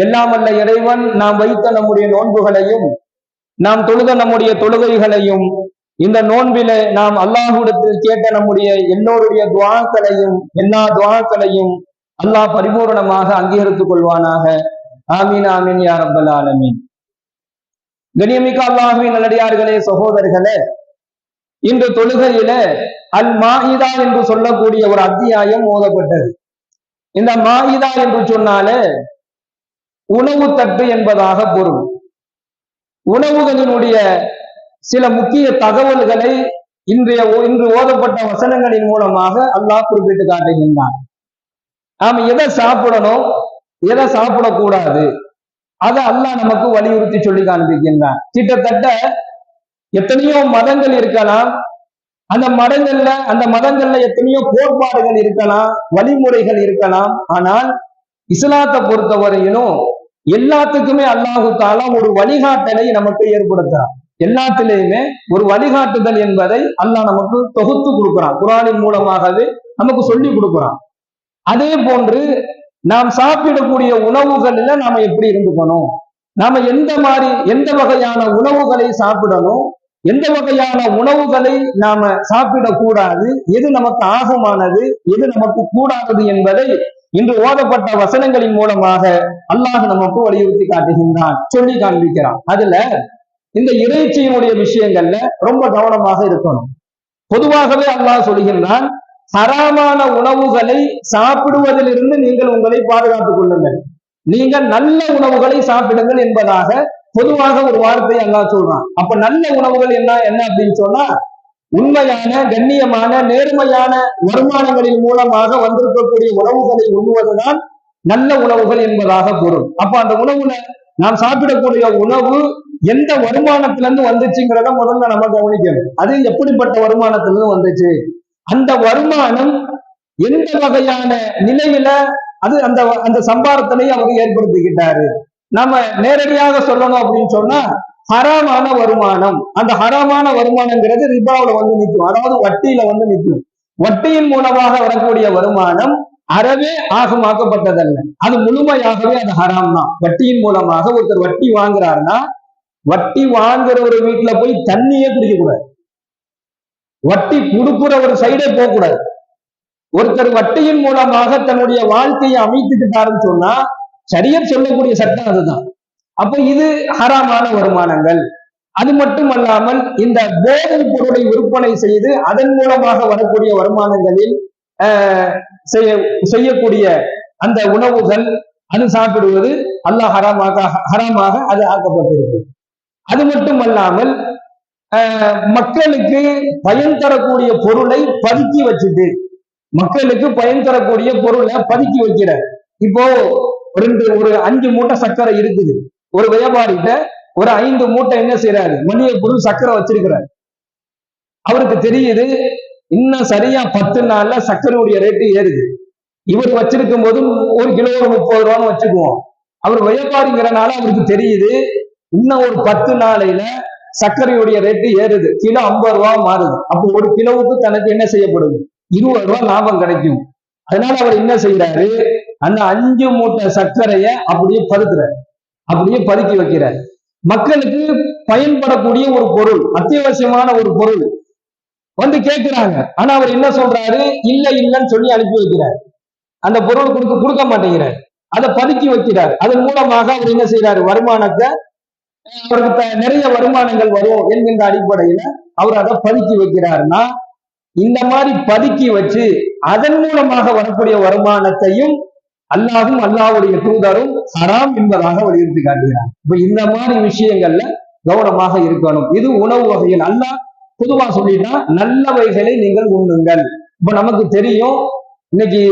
எல்லாம் வல்ல இறைவன் நாம் வைத்த நம்முடைய நோன்புகளையும் நாம் தொழுத நம்முடைய தொழுகைகளையும் இந்த நோன்பில நாம் அல்லாஹ்விடத்தில் கேட்ட நம்முடைய எல்லோருடைய துஆக்களையும் எல்லா துஆக்களையும் அல்லாஹ் பரிபூர்ணமாக அங்கீகரித்துக் கொள்வானாக. ஆமீன் ஆமீன் யா ரப்பல் ஆலமீன். கண்ணியமிக்க அல்லாஹ்வின் நல்லடியார்களே, சகோதரர்களே, இன்று தொழுகையில அல் மாஇதா என்று சொல்லக்கூடிய ஒரு அத்தியாயம் ஓதப்பட்டது. இந்த மாஇதா என்று சொன்னாலே உணவு தட்டு என்பதாக பொருள். உணவுகளினுடைய சில முக்கிய தகவல்களை இன்று ஓதப்பட்ட வசனங்களின் மூலமாக அல்லாஹ் குறிப்பிட்டு காட்டுகின்றான். நாம எதை சாப்பிடணும், எதை சாப்பிடக்கூடாது, அதை அல்லாஹ் நமக்கு வலியுறுத்தி சொல்லி காண்பிக்கின்றான். கிட்டத்தட்ட எத்தனையோ மதங்கள் இருக்கலாம், அந்த மதங்கள்ல எத்தனையோ கோட்பாடுகள் இருக்கலாம், வழிமுறைகள் இருக்கலாம். ஆனால் இஸ்லாத்தை பொறுத்தவரையிலும் எல்லாத்துக்குமே அல்லாஹு தஆலா ஒரு வழிகாட்டலை நமக்கு ஏற்படுத்துறான். எல்லாத்திலேயுமே ஒரு வழிகாட்டுதல் என்பதை அல்லாஹ் நமக்கு தொகுத்து கொடுக்கிறான். குர்ஆனின் மூலமாகவே நமக்கு சொல்லி கொடுக்கிறான். அதே போன்று நாம் சாப்பிடக்கூடிய உணவுகளில நாம எப்படி இருந்துக்கணும், நாம எந்த வகையான உணவுகளை சாப்பிடணும், எந்த வகையான உணவுகளை நாம சாப்பிடக்கூடாது, எது நமக்கு ஆகுமானது, எது நமக்கு கூடாதது என்பதை இன்று ஓதப்பட்ட வசனங்களின் மூலமாக அல்லாஹ் நமக்கு வலியுறுத்தி காட்டுகின்றான், சொல்லி காண்பிக்கிறான். அதுல இந்த இறைச்சியினுடைய விஷயங்கள்ல ரொம்ப கவனமாக இருக்கணும். பொதுவாகவே அல்லாஹ் சொல்கின்றான், ஹராமான உணவுகளை சாப்பிடுவதிலிருந்து நீங்கள் உங்களை பாதுகாத்துக் கொள்ளுங்கள், நீங்கள் நல்ல உணவுகளை சாப்பிடுங்கள் என்பதாக பொதுவாக ஒரு வார்த்தை அல்லாஹ் சொல்றான். அப்ப நல்ல உணவுகள் என்ன அப்படின்னு சொன்னா, உண்மையான கண்ணியமான நேர்மையான வருமானங்களின் மூலமாக வந்திருக்கக்கூடிய உணவுகளை உண்ணுவதுதான் நல்ல உணவுகள் என்பதாக பொருள். அப்ப அந்த உணவுல நாம் சாப்பிடக்கூடிய உணவு எந்த வருமானத்திலிருந்து வந்துச்சுங்கிறத முதல்ல நம்ம கவனிக்கணும். அது எப்படிப்பட்ட வருமானத்திலிருந்து வந்துச்சு, அந்த வருமானம் எந்த வகையான நிலையில அது அந்த சம்பாரத்தினை அவர் ஏற்படுத்திக்கிட்டாரு. நம்ம நேரடியாக சொல்லணும் அப்படின்னு சொன்னா, ஹராமான வருமானம், அந்த ஹராமான வருமானங்கிறது ரிபாவுல வந்து நிற்கும், அதாவது வட்டியில வந்து நிற்கும். வட்டியின் மூலமாக வரக்கூடிய வருமானம் அறவே ஆகமாக்கப்பட்டதல்ல, அது முழுமையாகவே அது ஹராம் தான். வட்டியின் மூலமாக ஒருத்தர் வட்டி வாங்குறாருன்னா, வட்டி வாங்குற ஒரு வீட்டுல போய் தண்ணியே குடிக்க கூடாது, வட்டி கொடுக்குற ஒரு சைடே போகக்கூடாது. ஒருத்தர் வட்டியின் மூலமாக தன்னுடைய வாழ்க்கையை அமைத்துக்கிட்டாருன்னு சொன்னா ஷரியத் சொல்லக்கூடிய சட்டம் அதுதான். அப்ப இது ஹராமான வருமானங்கள். அது மட்டுமல்லாமல் இந்த போதைப் பொருளை விற்பனை செய்து அதன் மூலமாக வரக்கூடிய வருமானங்களில் செய்யக்கூடிய அந்த உணவுகள், அது சாப்பிடுவது அல்லாஹ் ஹராமாக அது ஆக்கப்பட்டிருக்கு. அது மட்டுமல்லாமல் மக்களுக்கு பயன் தரக்கூடிய பொருளை பதுக்கி வச்சுட்டு, மக்களுக்கு பயன் தரக்கூடிய பொருளை பதுக்கி வைக்கிற. இப்போ ஒரு 5 மூட்டை சர்க்கரை இருக்குது, ஒரு வியாபாரிகிட்ட ஒரு 5 மூட்டை என்ன செய்யறாரு, மளிகை பொருள் சர்க்கரை வச்சிருக்கிறார். அவருக்கு தெரியுது இன்னும் சரியா 10 நாள்ல சர்க்கரையுடைய ரேட்டு ஏறுது. இவர் வச்சிருக்கும் போது ஒரு கிலோ 30 ரூபான்னு வச்சுக்குவோம். அவர் வியாபாரிங்கிறனால அவருக்கு தெரியுது இன்னும் ஒரு 10 நாளையில சர்க்கரையுடைய ரேட்டு ஏறுது, கிலோ 50 ரூபா மாறுது. அப்போ ஒரு கிலோவுக்கு தனக்கு என்ன செய்யப்படுது, 20 ரூபாய் லாபம் கிடைக்கும். அதனால அவர் என்ன செய்யறாரு, அந்த 5 மூட்டை சர்க்கரைய அப்படியே பதுக்குறார், அப்படியே பதுக்கி வைக்கிறார். மக்களுக்கு பயன்படக்கூடிய ஒரு பொருள், அத்தியாவசியமான ஒரு பொருள் வந்து கேட்கிறாங்க. ஆனா அவர் என்ன சொல்றாரு, இல்லைன்னு சொல்லி அனுப்பி வைக்கிறார். அந்த பொருள் கொடுக்க மாட்டேங்கிறார், அதை பதுக்கி வைக்கிறார். அதன் மூலமாக அவர் என்ன செய்யறாரு, வருமானத்தை, அவருக்கு நிறைய வருமானங்கள் வரும் என்கின்ற அடிப்படையில அவர் அதை பதுக்கி வைக்கிறாருன்னா, இந்த மாதிரி பதுக்கி வச்சு அதன் மூலமாக வரக்கூடிய வருமானத்தையும் அல்லாஹும் அல்லாஹ்வுடைய தூதரும் ஹராம் என்பதாக வலியுறுத்தி காட்டுகிறார். இப்ப இந்த மாதிரி விஷயங்கள்ல கவனமாக இருக்கணும். இது உணவு வகைகள். அல்லாஹ் பொதுவா சொல்லிட்டா நல்லவைகளை நீங்கள் உண்ணுங்கள். இப்ப நமக்கு தெரியும், இன்னைக்கு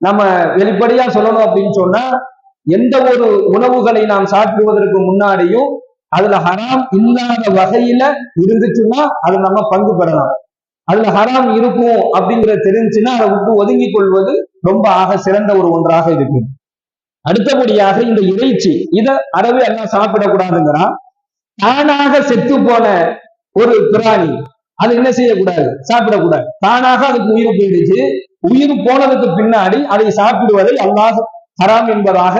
நம்ம வெளிப்படையா சொல்லணும் அப்படின்னு சொன்னா, எந்த ஒரு உணவுகளை நாம் சாப்பிடுவதற்கு முன்னாடியும் அதுல ஹராம் இல்லாத வகையில இருந்துச்சுன்னா அது நம்ம பங்கு பெறலாம். அதுல ஹராம் இருக்கும் அப்படிங்கிற தெரிஞ்சுன்னா அதை விட்டு ஒதுங்கி கொள்வது ரொம்ப ஆக சிறந்த ஒரு ஒன்றாக இருக்கு. அடுத்தபடியாக இந்த இறைச்சி, இதை அறவே எல்லாம் சாப்பிடக்கூடாதுங்கிறான். தானாக செத்து போன ஒரு பிராணி, அது என்ன செய்யக்கூடாது, சாப்பிடக்கூடாது. தானாக அதுக்கு உயிர் போயிடுச்சு, உயிர் போனதுக்கு பின்னாடி அதை சாப்பிடுவதை அல்லாஹ் ஹராம் என்பதாக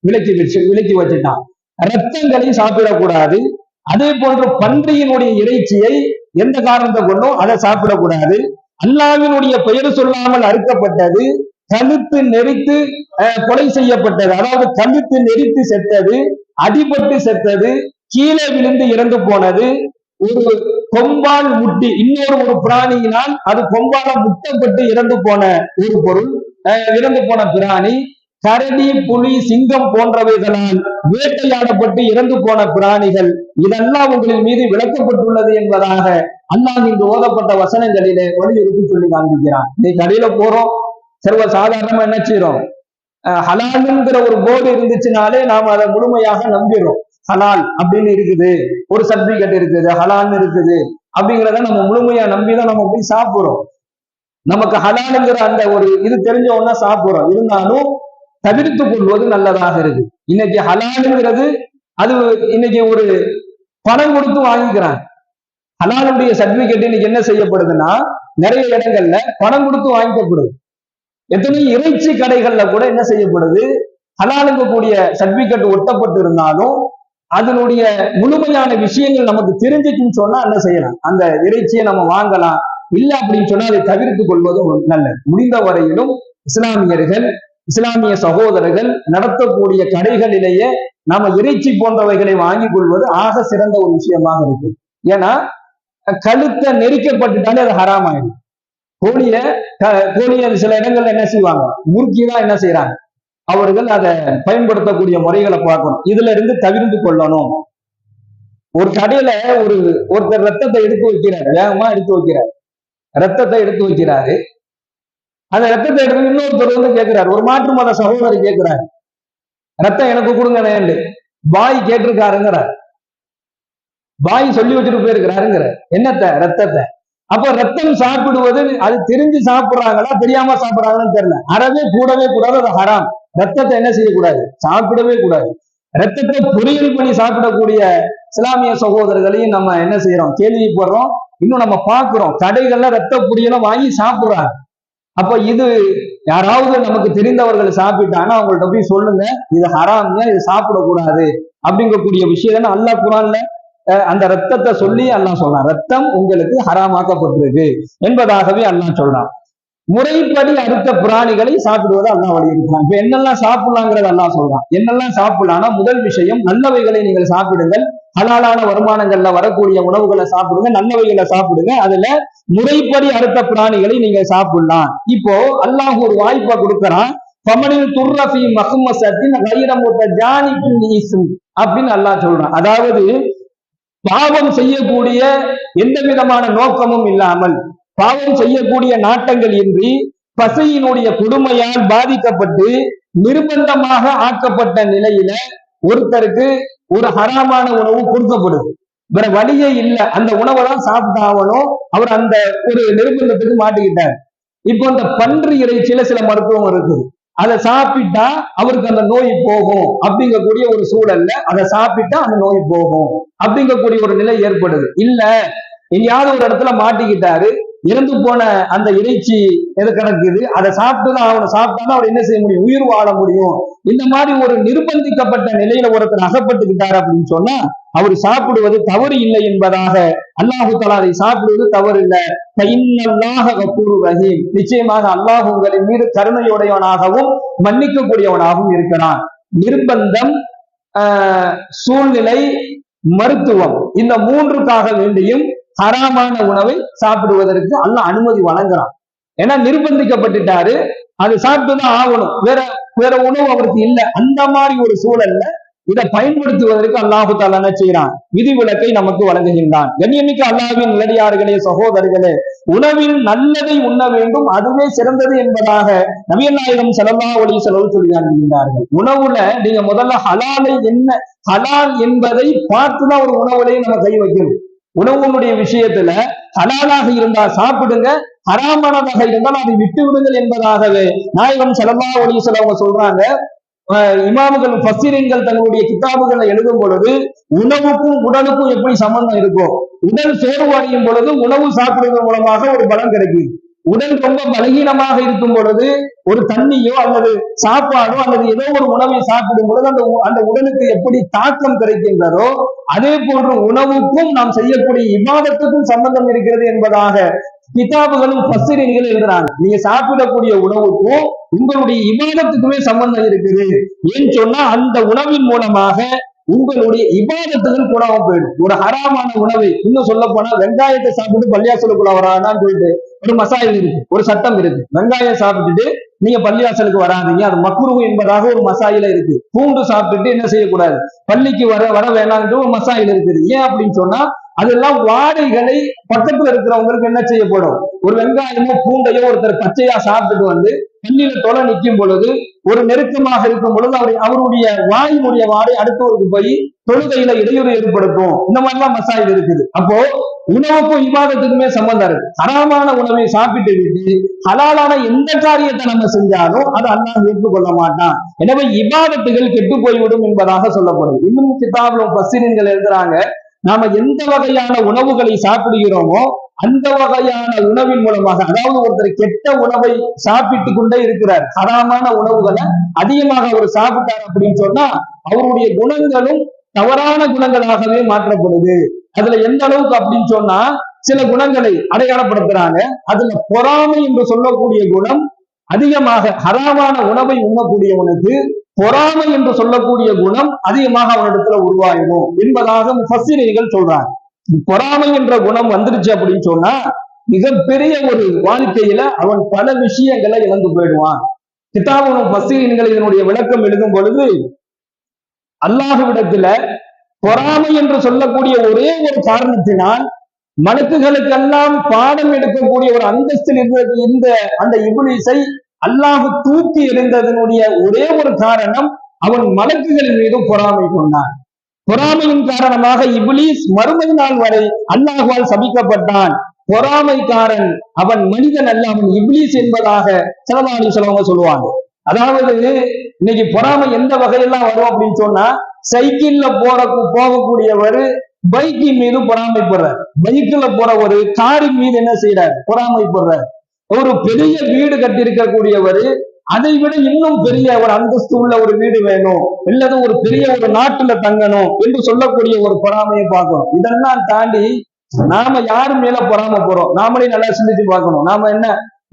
விலக்கி வச்சுட்டான். ரத்தங்களை சாப்பிடக்கூடாது. அதே போன்று பன்றியினுடைய இறைச்சியை எந்த காரணத்தை கொண்டும் அதை சாப்பிடக்கூடாது. அல்லாஹ்வினுடைய பெயர் சொல்லாமல் அறுக்கப்பட்டது, கழுத்து நெரித்து கொலை செய்யப்பட்டது, அதாவது கழுத்து நெரித்து செத்தது, அடிபட்டு செத்தது, கீழே விழுந்து இறந்து போனது, ஒரு கொம்பால் முட்டி இன்னொரு பிராணியினால் அது கொம்பால முட்டப்பட்டு இறந்து போன ஒரு பொருள், இறந்து போன பிராணி, கரடி, புலி, சிங்கம் போன்றவைகளால் வேட்டையாடப்பட்டு இறந்து போன பிராணிகள், இதெல்லாம் உங்களின் மீது விளக்கப்பட்டுள்ளது என்பதாக அல்லாஹ் இங்கு ஓதப்பட்ட வசனங்களிலே வலியுறுத்தி சொல்லி காண்பிக்கிறான். இன்னைக்கு கடையில போறோம், சர்வ சாதாரணமா என்ன செய்யறோம், ஹலாலுங்கிற ஒரு போர்டு இருந்துச்சுனாலே நாம் அதை முழுமையாக நம்பிடுறோம். ஹலால் அப்படின்னு இருக்குது, ஒரு சர்டிபிகேட் இருக்குது, ஹலால்னு இருக்குது அப்படிங்கிறத நம்ம முழுமையா நம்பிதான் நம்ம போய் சாப்பிடுறோம். நமக்கு ஹலாலுங்கிற அந்த ஒரு இது தெரிஞ்ச உடனே சாப்பிடுறோம். இருந்தாலும் தவிர்த்து கொள்வது நல்லதாக இருக்கு. இன்னைக்கு ஹலாலுங்கிறது அது இன்னைக்கு ஒரு பணம் கொடுத்து வாங்கிக்கிறாங்க. ஹலாலுடைய சர்டிபிகேட் இன்னைக்கு என்ன செய்யப்படுதுன்னா நிறைய இடங்கள்ல பணம் கொடுத்து வாங்கிக்கப்படுது. எத்தனை இறைச்சி கடைகள்ல கூட என்ன செய்யப்படுது, ஹலாலுங்க கூடிய சர்டிபிகேட் ஒட்டப்பட்டு இருந்தாலும் அதனுடைய முழுமையான விஷயங்கள் நமக்கு தெரிஞ்சுச்சுன்னு சொன்னா என்ன செய்யலாம், அந்த இறைச்சியை நம்ம வாங்கலாம். இல்லை அப்படின்னு சொன்னா அதை தவிர்த்து கொள்வது நல்லது. முடிந்த வரையிலும் இஸ்லாமியர்கள், இஸ்லாமிய சகோதரர்கள் நடத்தக்கூடிய கடைகளிலேயே நாம இறைச்சி போன்றவைகளை வாங்கிக் கொள்வது ஆக சிறந்த ஒரு விஷயமாக இருக்கு. ஏன்னா கழுத்தை நெரிக்கப்பட்டுட்டாலே அது ஹராம் ஆயிடும். கோழிய சில இடங்கள்ல என்ன செய்வாங்க, முறுக்கிதான் என்ன செய்யறாங்க, அவர்கள் அதை பயன்படுத்தக்கூடிய முறைகளை பார்க்கணும். இதுல இருந்து தவிர்த்து கொள்ளணும். ஒரு கடையில ஒருத்தர் ரத்தத்தை எடுத்து வைக்கிறாரு, வேகமா எடுத்து வைக்கிறார், ரத்தத்தை எடுத்து வைக்கிறாரு. அந்த ரத்தத்தை எடுத்து இன்னொருத்தர் வந்து கேட்கிறாரு, ஒரு மாற்று மத சகோதரர் கேட்கிறாரு, ரத்தம் எனக்கு கொடுங்கன்னு. பாய் கேட்டிருக்காருங்கிறார், பாய் சொல்லி வச்சுட்டு போயிருக்கிறாருங்கிற என்னத்த, ரத்தத்தை. அப்ப ரத்தம் சாப்பிடுவது அது தெரிஞ்சு சாப்பிடுறாங்களா தெரியாம சாப்பிடுறாங்கன்னு தெரியல. அறவே கூடவே கூடாது, அது ஹராம். ரத்தத்தை என்ன செய்யக்கூடாது, சாப்பிடவே கூடாது. ரத்தத்தை பொரியல் பண்ணி சாப்பிடக்கூடிய இஸ்லாமிய சகோதரர்களையும் நம்ம என்ன செய்யறோம், கேள்விப்படுறோம். இன்னும் நம்ம பார்க்கிறோம், கடைகள்ல ரத்த பொரியலும் வாங்கி சாப்பிடுறாங்க. அப்ப இது யாராவது நமக்கு தெரிந்தவர்கள் சாப்பிட்டாங்கன்னா அவங்கள்ட்ட போய் சொல்லுங்க, இது ஹராம்ங்க, இது சாப்பிடக்கூடாது அப்படிங்கக்கூடிய விஷயம் அல்லாஹ் குர்ஆன்ல அந்த ரத்தத்தை சொல்லி அல்லாஹ் சொல்றான், ரத்தம் உங்களுக்கு ஹராமாக்கப்பட்டிருக்கு என்பதாகவே அல்லாஹ் சொல்றான். முறைப்படி அறுத்த பிராணிகளை சாப்பிடுவதை அல்லாஹ் வலியுறுத்துறான். இப்ப என்னெல்லாம் சாப்பிடலாங்கிறத அல்லாஹ் சொல்றான். என்னெல்லாம் சாப்பிடலாம்னா முதல் விஷயம், நல்லவைகளை நீங்கள் சாப்பிடுங்கள். ஹலாலான வருமானங்கள்ல வரக்கூடிய உணவுகளை சாப்பிடுங்க, நல்லவைகளை சாப்பிடுங்க. அதுல முறைப்படி அறுத்த பிராணிகளை நீங்க சாப்பிடலாம். இப்போ அல்லாஹ் ஒரு வாய்ப்பை கொடுக்கறான், ஃபமனில் துர்ரஃபி மஹ்மஸத்தின் கைர முத்தஜானிபின் இஸ்ம் அப்படின்னு அல்லாஹ் சொல்றான். அதாவது பாவம் செய்யக்கூடிய எந்த விதமான நோக்கமும் இல்லாமல், பாவம் செய்யக்கூடிய நாட்டங்கள் இன்றி, பசியினுடைய கொடுமையால் பாதிக்கப்பட்டு நிர்பந்தமாக ஆக்கப்பட்ட நிலையில ஒருத்தருக்கு ஒரு ஹராமான உணவு கொடுக்கப்படுது. வேற வழியே இல்லை, அந்த உணவை தான் சாப்பிட்டாகணும். அவர் அந்த ஒரு நிர்பந்தத்துக்கு மாட்டிக்கிட்டார். இப்போ இந்த பன்றி இறைச்சியில சில மருத்துவம் இருக்குது, அதை சாப்பிட்டா அவருக்கு அந்த நோய் போகும் அப்படிங்கக்கூடிய ஒரு சூழல்ல அதை சாப்பிட்டா அந்த நோய் போகும் அப்படிங்கக்கூடிய ஒரு நிலை ஏற்படுது. இல்ல எங்கேயாவது ஒரு இடத்துல மாட்டிக்கிட்டாரு, இறந்து போன அந்த இறைச்சி எது கிடக்குது, அதை சாப்பிட்டுதான் அவனை சாப்பிட்டாலும் அவர் என்ன செய்ய முடியும், உயிர் வாழ முடியும். இந்த மாதிரி ஒரு நிர்பந்திக்கப்பட்ட நிலையில ஒருத்தர் அகப்பட்டுக்கிட்டாரு அப்படின்னு சொன்னா அவர் சாப்பிடுவது தவறு இல்லை என்பதாக அல்லாஹு தஆலா அதை சாப்பிடுவது தவறு இல்லை. நிச்சயமாக அல்லாஹ் உங்களின் மீது கருணையுடையவனாகவும் மன்னிக்கக்கூடியவனாகவும் இருக்கிறான். நிர்பந்தம், சூழ்நிலை, மருத்துவம், இந்த மூன்றுக்காக வேண்டியும் ஹராமான உணவை சாப்பிடுவதற்கு அல்லாஹ் அனுமதி வழங்குறான். ஏன்னா நிர்பந்திக்கப்பட்டுட்டாரு, அது சாப்பிட்டுதான் ஆகணும், வேற உணவு அவருக்கு இல்லை. அந்த மாதிரி ஒரு சூழல்ல இதை பயன்படுத்துவதற்கு அல்லாஹு தஆலா என்ன செய்யறான், விதிவிலக்கை நமக்கு வழங்குகின்றான். கண்ணியமிக்க அல்லாஹ்வின் நல்லடியார்களே, சகோதரர்களே, உணவில் நல்லதை உண்ண வேண்டும், அதுவே சிறந்தது என்பதாக நபிகள் நாயகம் ஸல்லல்லாஹு அலைஹி வஸல்லம் சொல்லி காண்பிக்கின்றார்கள். உணவுல நீங்க முதல்ல ஹலாலை என்ன, ஹலால் என்பதை பார்த்துதான் ஒரு உணவுலையும் நம்ம கை வைக்கணும். உணவுடைய விஷயத்துல ஹலாலாக இருந்தால் சாப்பிடுங்க, ஹராமானதாக இருந்தால் அதை விட்டு விடுங்கள் என்பதாகவே நாயகம் ஸல்லல்லாஹு அலைஹி வஸல்லம் சொல்றாங்க. இமாம்கள் ஃபஸ்ஸீரீன்கள் தங்களுடைய கிதாபுகளை எழுதும் பொழுது உணவுக்கும் உடலுக்கும் எப்படி சம்பந்தம் இருக்கும், உடல் சோர்வடையும் பொழுது உணவு சாப்பிடுவதன் மூலமாக ஒரு பலம் கிடைக்குது. உடல் ரொம்ப பலகீனமாக இருக்கும் பொழுது ஒரு தண்ணியோ அல்லது சாப்பாடோ அல்லது ஏதோ ஒரு உணவை சாப்பிடும் பொழுது அந்த உடலுக்கு எப்படி தாக்கம் கிடைக்கின்றதோ அதே போன்ற உணவுக்கும் நாம் செய்யக்கூடிய இபாதத்துக்கும் சம்பந்தம் இருக்கிறது என்பதாக கிதாபுகளும் பஸ்ஸரீன்களும் எழுதுறாங்க. நீங்க சாப்பிடக்கூடிய உணவுக்கும் உங்களுடைய இபாதத்துக்குமே சம்பந்தம் இருக்குது. ஏன்னு சொன்னா அந்த உணவின் மூலமாக உங்களுடைய இபாதத்துகள் கூடாம போயிடும். ஒரு ஹராமான உணவை, இன்னும் சொல்ல போனா வெங்காயத்தை சாப்பிட்டு பள்ளியாசலுக்குள்ள வராதான்னு சொல்லிட்டு ஒரு மசாயில் இருக்கு, ஒரு சட்டம் இருக்கு. வெங்காயம் சாப்பிட்டுட்டு நீங்க பள்ளியாசலுக்கு வராதீங்க, அது மக்ரூஹ் என்பதாக ஒரு மசாயில இருக்கு. பூண்டு சாப்பிட்டுட்டு என்ன செய்யக்கூடாது, பள்ளிக்கு வர வேணாம்னு ஒரு மசாயில் இருக்குது. ஏன் அப்படின்னு சொன்னா அதெல்லாம் வாடைகளை பக்கத்துல இருக்கிறவங்களுக்கு என்ன செய்யப்படும். ஒரு வெங்காயமோ பூண்டையோ ஒருத்தர் பச்சையா சாப்பிட்டுட்டு வந்து பள்ளியில தொலை நிற்கும் பொழுது ஒரு நெருக்கமாக இருக்கும் பொழுது அவருடைய வாயினுடைய வாடை அடுத்தவருக்கு போய் தொழுகையில இடையூறு ஏற்படுத்தும். இந்த மாதிரிலாம் மசாயில் இருக்குது. அப்போ உணவுக்கும் இபாதத்துக்குமே சம்பந்தம் இருக்கு. ஹராமான உணவை சாப்பிட்டு விட்டு ஹலாலான எந்த காரியத்தை நம்ம செஞ்சாலும் அதை அல்லாஹ் ஏற்றுக்கொள்ள மாட்டான். எனவே இபாதத்துகள் கெட்டு போய்விடும் என்பதாக சொல்லப்படும். இன்னும் கிதாபுல பஸ்ஸரீன்கள் எழுதுறாங்க, நாம எந்த வகையான உணவுகளை சாப்பிடுகிறோமோ அந்த வகையான உணவின் மூலமாக, அதாவது ஒருத்தர் கெட்ட உணவை சாப்பிட்டு கொண்டே இருக்கிறார், ஹராமான உணவுகளை அதிகமாக அவர் சாப்பிட்டார் அப்படின்னு சொன்னா அவருடைய குணங்களும் தவறான குணங்களாகவே மாற்றப்படுது. அதுல எந்த அளவுக்கு அப்படின்னு சொன்னா சில குணங்களை அடையாளப்படுத்துறாங்க. அதுல பொறாமை என்று சொல்லக்கூடிய குணம் அதிகமாக, ஹராமான உணவை உண்ணக்கூடியவனுக்கு பொறாமை என்று சொல்லக்கூடிய குணம் அதிகமாக அவனிடத்துல உருவாயிடும் என்பதாக முஃபஸ்ஸிரீன்கள் சொல்றாங்க. பொறாமை என்ற குணம் வந்துருச்சு அப்படின்னு சொன்னா மிகப்பெரிய ஒரு வாழ்க்கையில அவன் பல விஷயங்களை இழந்து போயிடுவான். கிதாபுல் முஃபஸ்ஸிரீன்கள் இதனுடைய விளக்கம் எழுதும் பொழுது அல்லாஹ்விடத்துல பொறாமை என்று சொல்லக்கூடிய ஒரே ஒரு காரணத்தினால் மலக்குகளுக்கெல்லாம் பாடம் எடுக்கக்கூடிய ஒரு அந்தஸ்தில் இருந்த அந்த இப்லீஸை அல்லாஹ் தூக்கி எறிந்ததனுடைய ஒரே ஒரு காரணம் அவன் மலக்குகளின் மீது பொறாமை கொண்டான். பொறாமையின் காரணமாக இப்லீஸ் மறுமை நாள் வரை அல்லாஹ்வால் சபிக்கப்பட்டான். பொறாமைக்காரன் அவன் மனிதன் அல்ல, அவன் இப்லீஸ் என்பதாக ஸல்லல்லாஹு அலைஹி வஸல்லம் சொல்லுவாங்க. அதாவது இன்னைக்கு பொறாமை எந்த வகையெல்லாம் வரும் அப்படின்னு சொன்னா, சைக்கிள்ல போகக்கூடியவர் பைக்கின் மீது பொறாமைப்படுறார், பைக்கில் போறவர் காரின் மீது என்ன செய்யறார், பொறாமைப்படுறார். ஒரு பெரிய வீடு கட்டி இருக்கக்கூடியவர் அதை விட இன்னும் பெரிய ஒரு அந்தஸ்து உள்ள ஒரு வீடு வேணும், இல்லது ஒரு பெரிய ஒரு நாட்டுல தங்கணும் என்று சொல்லக்கூடிய ஒரு பொறாமையை பார்க்கணும். இதெல்லாம் தாண்டி நாம யாரு மேல பொறாம போறோம், நாமளே நல்லா சிந்திச்சு பார்க்கணும். நாம என்ன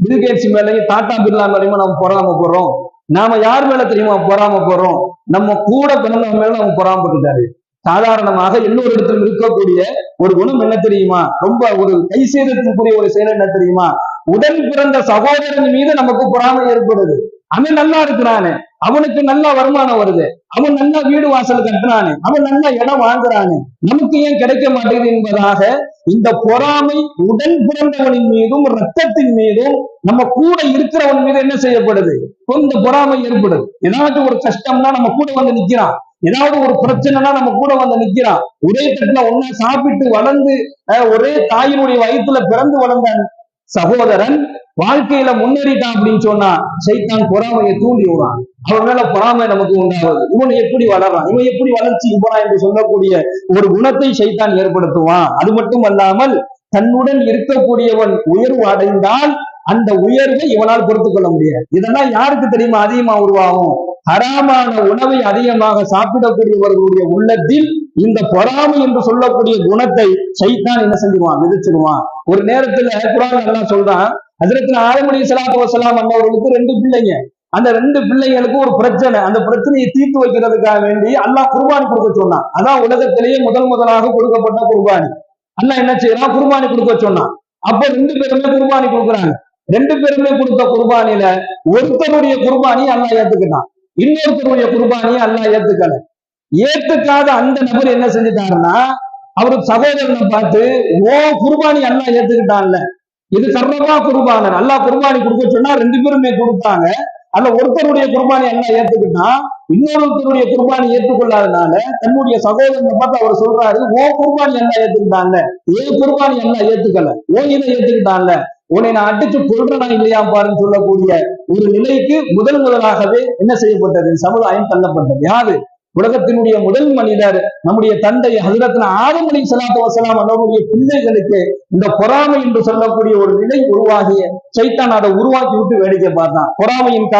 பில்கேட்ஸ் மேலையும் டாடா பிர்லா மேலையுமா நம்ம பொறாம போறோம்? நாம யார் மேல தெரியுமா பொறாம போறோம்? நம்ம கூட பிறந்தவங்க மேல நம்ம பொறாமப்பட்டுட்டாரு. சாதாரணமாக எல்லோரு இடத்திலும் இருக்கக்கூடிய ஒரு குணம் என்ன தெரியுமா, ரொம்ப ஒரு கை சேதத்திற்குரிய ஒரு செயல் என்ன தெரியுமா, உடன் பிறந்த சகோதரன் மீது நமக்கு பொறாமை ஏற்படுது. அவன் நல்லா இருக்கிறானே, அவனுக்கு நல்ல வருமானம் வருது, அவன் நல்லா வீடு வாசல் கட்டுறானே, அவன் நல்ல இடம் வாங்குறானே, நமக்கு ஏன் கிடைக்க மாட்டேங்குது என்பதாக இந்த பொறாமை உடன் பிறந்தவனின் மீதும் ரத்தத்தின் மீதும் நம்ம கூட இருக்கிறவன் மீது என்ன செய்யப்படுது, கொஞ்சம் பொறாமை ஏற்படுது. ஏதாவது ஒரு கஷ்டம்னா நம்ம கூட வந்து நிக்கிறான், ஏதாவது ஒரு பிரச்சனைனா நம்ம கூட வந்து நிக்கிறான். ஒரே தட்டுல ஒன்னா சாப்பிட்டு வளர்ந்து ஒரே தாயினுடைய வயிற்றுல பிறந்து வளர்ந்த சகோதரன் வாழ்க்கையில முன்னேறிட்டான் அப்படின்னு சொன்னா சைத்தான் பொறாமையை தூண்டி விடுறான். அவன் மேல பொறாமை நமக்கு உண்டாகுது. இவன் எப்படி வளர்றான், இவன் எப்படி வளர்ச்சிக்கு போறான் என்று சொல்லக்கூடிய ஒரு குணத்தை சைத்தான் ஏற்படுத்துவான். அது மட்டும் அல்லாமல் தன்னுடன் இருக்கக்கூடியவன் உயர்வு அடைந்தால் அந்த உயர்வை இவனால் பொறுத்துக் கொள்ள முடியாது. இதெல்லாம் யாருக்கு தெரியுமா அதிகமா உருவாகும்? ஹராமான உணவை அதிகமாக சாப்பிடக்கூடியவர்களுடைய உள்ளத்தில் இந்த பொறாமை என்று சொல்லக்கூடிய குணத்தை சைத்தான் என்ன செஞ்சிருவான், விதிச்சிருவான். ஒரு நேரத்துல குர்ஆன் அல்லாஹ் சொல்றான், ஹஜ்ரத் ஆதம் அலைஹிஸ்ஸலாத்து வஸ்ஸலாம் அவர்களுக்கு 2 பிள்ளைங்க. அந்த 2 பிள்ளைங்களுக்கு ஒரு பிரச்சனை, அந்த பிரச்சனையை தீர்த்து வைக்கிறதுக்காக வேண்டி அல்லாஹ் குர்பானி கொடுக்க சொன்னான். அதான் உலகத்திலேயே முதலாக கொடுக்கப்பட்ட குர்பானி. அல்லாஹ் என்ன செய்யறான், குர்பானி கொடுக்க சொன்னான். அப்போ 2 பேருமே குர்பானி கொடுக்குறாங்க. 2 பேருமே கொடுத்த குர்பானில ஒருத்தருடைய குர்பானி அல்லாஹ் ஏத்துக்கிட்டான், இன்னொருத்தருடைய குர்பானியை அல்லாஹ் ஏத்துக்கல. ஏத்துக்காத அந்த நபர் என்ன செஞ்சுட்டாருன்னா, அவரு சகோதரனை பார்த்து ஓ குர்பானி அல்லாஹ் ஏத்துக்கிட்டான்ல, இது சர்வமா குர்பானன், அல்லாஹ் குர்பானி கொடுக்க சொன்னா 2 பேருமே கொடுத்தாங்க. அல்ல ஒருத்தருடைய குர்பானி அல்லாஹ் ஏத்துக்கிட்டான், இன்னொருத்தருடைய குர்பானி ஏற்றுக்கொள்ளாதனால தன்னுடைய சகோதரனை பார்த்து அவர் சொல்றாரு, ஓ குர்பானி அல்லாஹ் ஏத்துக்கிட்டான்ல, ஏன் குர்பானி அல்லாஹ் ஏத்துக்கல, ஓ இதை ஏத்துக்கிட்டான்ல, உன்னை நான் அடிச்சு கொள்றனா இல்லையா பாருன்னு சொல்லக்கூடிய ஒரு நிலைக்கு முதலாகவே என்ன செய்யப்பட்டது, சமுதாயம் தள்ளப்பட்டது. யாரு? உலகத்தினுடைய முதல் மனிதர் நம்முடைய தந்தை ஹஜ்ரத் ஆதம் அலைஹிஸ்ஸலாத்து வஸலாம் அவர்களுடைய பிள்ளைகளுக்கு இந்த பொறாமை என்று சொல்லக்கூடிய ஒரு நிலை உருவாகிய சைத்தான் அதை உருவாக்கி விட்டு வேடிக்கை பார்த்தான். பொறாமையின்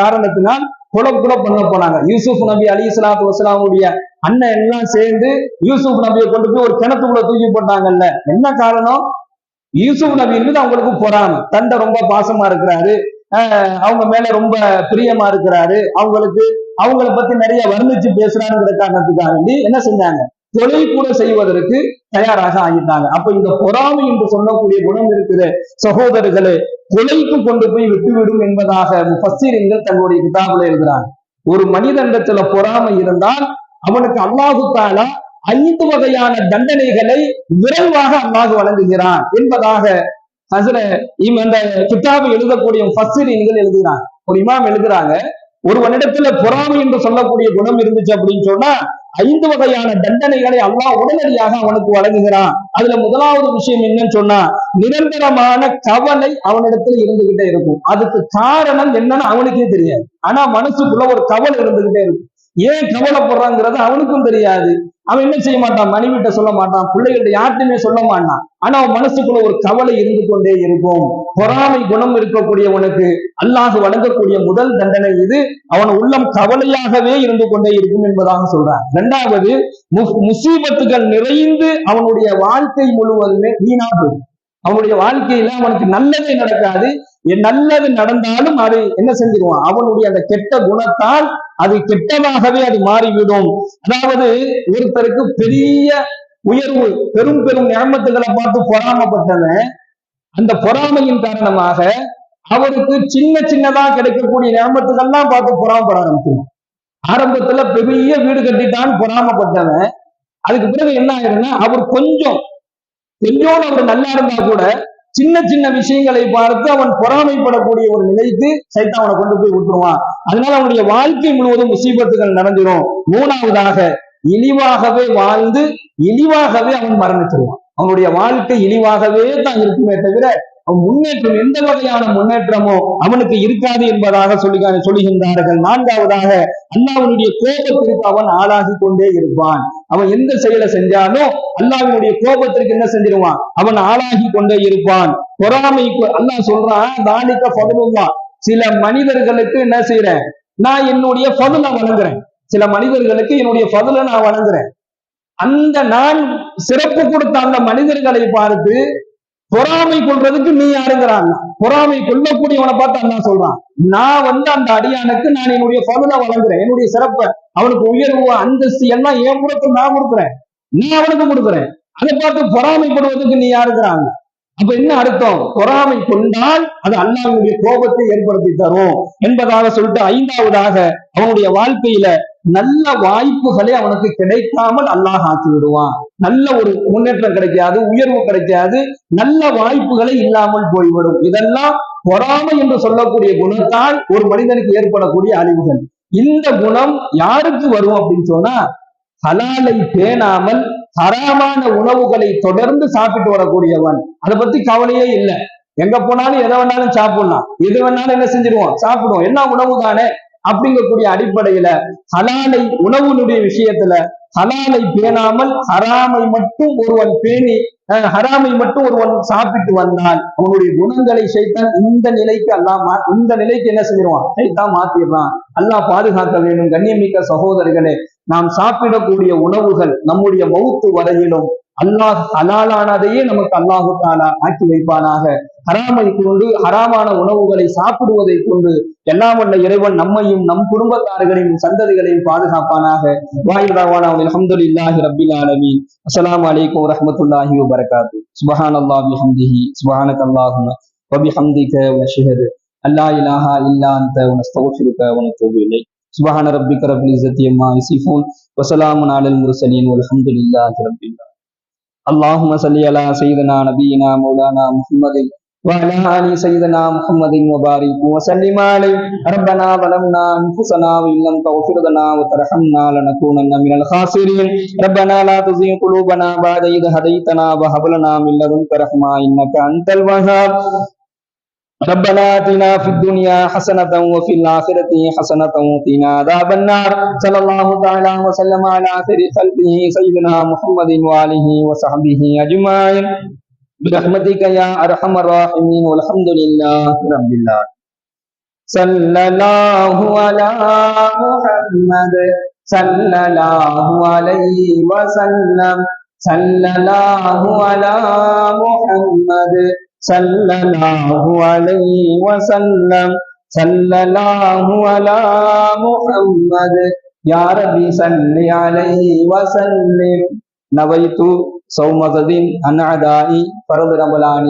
காரணத்தினால் கொலை பண்ண போனாங்க. யூசுப் நபி அலைஹிஸ்ஸலாத்து வஸலாமுடைய அண்ணன் எல்லாம் சேர்ந்து யூசுப் நபியை கொண்டு போய் ஒரு கிணத்துக்குள்ள தூக்கி போட்டாங்கல்ல. என்ன காரணம்? யூசுப் நபி மீது அவங்களுக்கு பொறாமை. தந்தை ரொம்ப பாசமா இருக்கிறாரு, அவங்க மேல ரொம்ப பிரியமா இருக்கிறாரு, அவங்களை பத்தி நிறைய வர்ணிச்சு பேசுறாருங்கிற காரணத்துக்காக வேண்டி என்ன செஞ்சாங்க? கொலை கூட செய்வதற்கு தயாராக ஆகிட்டாங்க. அப்ப இந்த பொறாமை என்று சொல்லக்கூடிய குணம் இருக்கிற சகோதரர்களே, கொலைக்கு கொண்டு போய் விட்டுவிடும் என்பதாக முஃபஸ்ஸிரீன்கள் தங்களுடைய கிதாபுல எழுதுறாங்க. ஒரு மனிதனிடத்துல பொறாமை இருந்தால் அவனுக்கு அல்லாஹு தஆலா 5 வகையான தண்டனைகளை விரைவாக அல்லாஹ் வழங்குகிறான் என்பதாக அந்த கிதாபை எழுதக்கூடிய முஃபஸ்ஸிரீன்கள் எழுதுகிறாங்க. ஒரு இமாம் எழுதுறாங்க, ஒருவனிடத்துல பொறாமை என்று சொல்லக்கூடிய குணம் இருந்துச்சு அப்படின்னு சொன்னா 5 வகையான தண்டனைகளை அல்லாஹ் உடனடியாக அவனுக்கு வழங்குகிறான். அதுல முதலாவது விஷயம் என்னன்னு சொன்னா, நிரந்தரமான கவலை அவனிடத்துல இருந்துகிட்டே இருக்கும். அதுக்கு காரணம் என்னன்னு அவனுக்கே தெரியாது, ஆனா மனசுக்குள்ள ஒரு கவலை இருந்துகிட்டே இருக்கும். ஏன் கவலைப்படுறாங்கிறது அவனுக்கும் தெரியாது. அவன் என்ன செய்ய மாட்டான்? மனைவிட்ட சொல்ல மாட்டான், பிள்ளைகள்ட்ட யார்ட்டுமே சொல்ல மாட்டான். ஆனா அவன் மனசுக்குள்ள ஒரு கவலை இருந்து கொண்டே இருக்கும். பொறாமை குணம் இருக்கக்கூடியவனுக்கு அல்லாஹ் வழங்கக்கூடிய முதல் தண்டனை இது. அவன் உள்ளம் கவலையாகவே இருந்து கொண்டே இருக்கும் என்பதாக சொல்றான். இரண்டாவது, முசீபத்துகள் நிறைந்து அவனுடைய வாழ்க்கை முழுவதுமே வீணா போகும். அவனுடைய வாழ்க்கையில அவனுக்கு நல்லதே நடக்காது. நல்லது நடந்தாலும் அதை என்ன செஞ்சிருவான்? அவனுடைய அந்த கெட்ட குணத்தால் அது கெட்டதாகவே அது மாறிவிடும். அதாவது ஒருத்தருக்கு பெரிய உயர்வு, பெரும் நியமத்துகளை பார்த்து பொறாமப்பட்டவன் அந்த பொறாமையின் காரணமாக அவருக்கு சின்னதா கிடைக்கக்கூடிய நியமத்துக்கள்லாம் பார்த்து பொறாமப்பட ஆரம்பிக்கும். ஆரம்பத்துல பெரிய வீடு கட்டிட்டான் பொறாமப்பட்டவன், அதுக்கு பிறகு என்ன ஆயிருன்னா அவர் கொஞ்சோடு அவர் நல்லா இருந்தா கூட சின்ன விஷயங்களை பார்த்து அவன் பொறாமைப்படக்கூடிய ஒரு நிலைக்கு சைத்தான் அவனை கொண்டு போய் விட்டுருவான். அதனால அவனுடைய வாழ்க்கை முழுவதும் முசீபத்துகள் நடந்துடும். மூணாவதாக, இழிவாகவே வாழ்ந்து இழிவாகவே அவன் மரணிச்சிருவான். அவனுடைய வாழ்க்கை இழிவாகவே தான் இருக்குமே தவிர அவன் முன்னேற்றம், எந்த வகையான முன்னேற்றமோ அவனுக்கு இருக்காது என்பதாக சொல்லுகின்றார்கள். நான்காவதாக, அல்லாஹ்வுடைய கோபத்திற்கு அவன் ஆளாகி கொண்டே இருப்பான். அவன் எந்த செயலை செஞ்சாலும் அல்லாஹ்வுடைய கோபத்திற்கு என்ன செஞ்சிருவான்? அவன் ஆளாகி கொண்டே இருப்பான். பொறாமைக்கு அல்லாஹ் சொல்றான், தாலிக ஃபதுலுல்லாஹ், சில மனிதர்களுக்கு என்ன செய்யறேன்? நான் என்னுடைய ஃபதுல வழங்குறேன். சில மனிதர்களுக்கு என்னுடைய ஃபதுல நான் வழங்குறேன். அந்த நான் சிறப்பு கொடுத்த அந்த மனிதர்களை பார்த்து பொறாமை கொள்றதுக்கு நீ யாருங்கிறான்? பொறாமை கொள்ளக்கூடியவனை பார்த்து அல்லாஹ் சொல்றான், நான் அந்த அடியானுக்கு நான் என்னுடைய ஃபதுல வழங்குறேன். என்னுடைய சிறப்பை, அவனுக்கு உயர்வு, அந்தஸ்து எல்லாம் என் புறத்து நான் கொடுக்குறேன், நீ அவனுக்கு கொடுக்குறேன். அதை பார்த்து பொறாமைப்படுவதற்கு நீ யாருங்கிறாங்க? அப்ப என்ன அர்த்தம்? பொறாமை கொண்டால் அது அல்லாஹ்வுடைய கோபத்தை ஏற்படுத்தி தரும் என்பதாக சொல்லிட்டு, ஐந்தாவதாக, அவனுடைய வாழ்க்கையில நல்ல வாய்ப்புகளை அவனுக்கு கிடைக்காமல் அல்லாஹ் ஆக்கி விடுவான். நல்ல ஒரு முன்னேற்றம் கிடைக்காது, உயர்வு கிடைக்காது, நல்ல வாய்ப்புகளை இல்லாமல் போய்விடும். இதெல்லாம் பொறாமை என்று சொல்லக்கூடிய குணத்தால் ஒரு மனிதனுக்கு ஏற்படக்கூடிய அழிவுகள். இந்த குணம் யாருக்கு வரும் அப்படின்னு சொன்னா, ஹலாலை பேணாமல் ஹராமான உணவுகளை தொடர்ந்து சாப்பிட்டு வரக்கூடியவன். அதை பத்தி கவலையே இல்லை. எங்க போனாலும் எதை வேணாலும் சாப்பிடலாம், எது வேணாலும் என்ன செஞ்சிருவோம்? சாப்பிடுவோம், என்ன உணவு தானே அப்படிங்கக்கூடிய அடிப்படையில ஹலாலை, உணவுனுடைய விஷயத்துல ஹலாலை பேணாமல் ஹராமை மட்டும் ஒருவன் பேணி ஹராமை மட்டும் ஒருவன் சாப்பிட்டு வந்தால் அவனுடைய குணங்களை சைத்தான் இந்த நிலைக்கு இந்த நிலைக்கு என்ன செஞ்சிருவான்? சைத்தான் மாத்திடுறான். அல்லாஹ் பாதுகாக்க வேண்டும். கண்ணியமிக்க சகோதரர்களே, நாம் சாப்பிடக்கூடிய உணவுகள் நம்முடைய மௌத்து வரையிலும் அல்லாஹ் ஹலாலானதையே நமக்கு அல்லாஹு தஆலா ஆக்கி வைப்பானாக. ஹராமை கொண்டு, ஹராமான உணவுகளை சாப்பிடுவதை கொண்டு எல்லாம் வல்ல இறைவன் நம்மையும் நம் குடும்பத்தார்களையும் சந்ததிகளையும் பாதுகாப்பானாக. வாயிதாவானா அல்ஹம்துலில்லாஹி ரப்பில் ஆலமீன். அஸ்ஸலாமு அலைக்கும் வரஹ்மத்துல்லாஹி வபரகாத்துஹு. சுப்ஹானல்லாஹி வபிஹம்திஹி, சுப்ஹானக்கல்லாஹும்ம வபிஹம்திக வஅஷ்ஹது அல்லா இலாஹா இல்லா அன்த வனஸ்தக்ஃபிருக வனதூபு இலைக். சுப்ஹான ரப்பிக ரப்பில் இஸ்ஸத்தி அம்மா யசிஃபூன் வஸலாமுன் அலல் முர்ஸலீன் வல்ஹம்துலில்லாஹி ரப்பில் ஆலமீன். اللهم صل على سيدنا نبينا مولانا محمد وعلى آل سيدنا محمد وبارك وسلم عليه. ربنا ظلمنا أنفسنا وإن لم تغفر لنا وترحمنا لنكونن من الخاسرين. ربنا لا تزغ قلوبنا بعد إذ هديتنا وهب لنا من لدنك رحمة إنك أنت الوهاب. ربنا آتنا في الدنيا حسنة وفي الآخرة حسنة وقنا عذاب النار صلى الله تعالى وسلم على خير خلقه سيدنا محمد وآله وصحبه أجمعين برحمتك يا أرحم الراحمين والحمد لله رب العالمين صلى الله على محمد صلى الله عليه وسلم صلى الله على محمد صلى الله عليه وسلم صلى الله على محمد يا ربي صل عليه وسلم نويت صوم غد عن أعدائي فرض رمضان